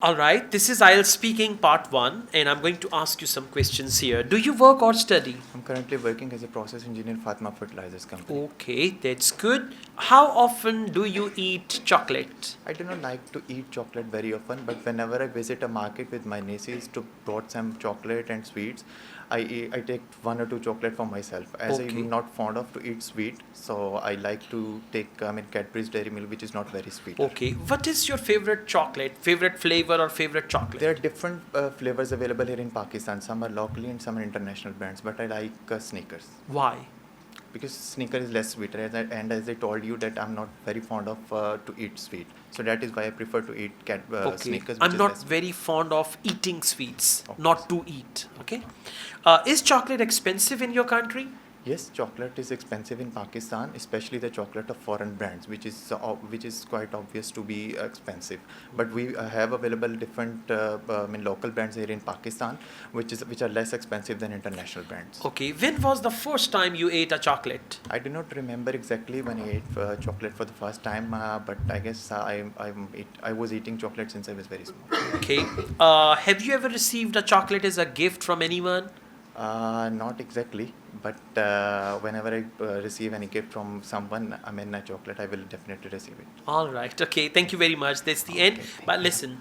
Alright, this is IELTS speaking part 1 and I'm going to ask you some questions here. Do you work or study? I'm currently working as a process engineer in Fatima Fertilizers company. Okay, that's good. How often do you eat chocolate? I do not like to eat chocolate very often, but whenever I visit a market with my nieces to brought some chocolate and sweets, I take 1 or 2 chocolate for myself. As Okay. I'm not fond of to eat sweet, so I like to take Cadbury's Dairy Milk, which is not very sweet. Okay, what is your favorite chocolate? Favorite flavor or favorite chocolate? There are different flavors available here in Pakistan. Some are locally and some are international brands, but I like Snickers. Why? Because Snicker is less sweeter, and as I told you that I'm not very fond of to eat sweet, so that is why I prefer to eat Okay, Snickers. I'm not very fond of eating sweets, Okay. not to eat. Okay, is chocolate expensive in your country? Yes, chocolate is expensive in Pakistan, especially the chocolate of foreign brands, which is quite obvious to be expensive. But we have available different local brands here in Pakistan, which are less expensive than international brands. Okay, when was the first time you ate a chocolate? I do not remember exactly when I ate chocolate for the first time, but I guess I was eating chocolate since I was very small. Okay, have you ever received a chocolate as a gift from anyone? Not exactly, but whenever I receive any gift from someone, a chocolate, I will definitely receive it. All right. Okay. Thank you very much. That's the end. Okay, thank But you. listen,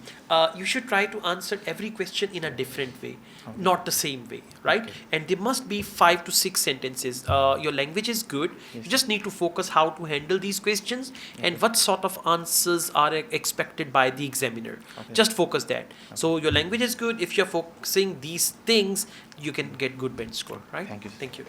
you should try to answer every question in a different way, Okay. not the same way, right? Okay. And there must be 5 to 6 sentences. Your language is good. Yes. You just need to focus how to handle these questions and Okay. what sort of answers are expected by the examiner. Okay. Just focus that. So your language is good. If you're focusing these things, you can get good bench score, right? Thank you. Thank you.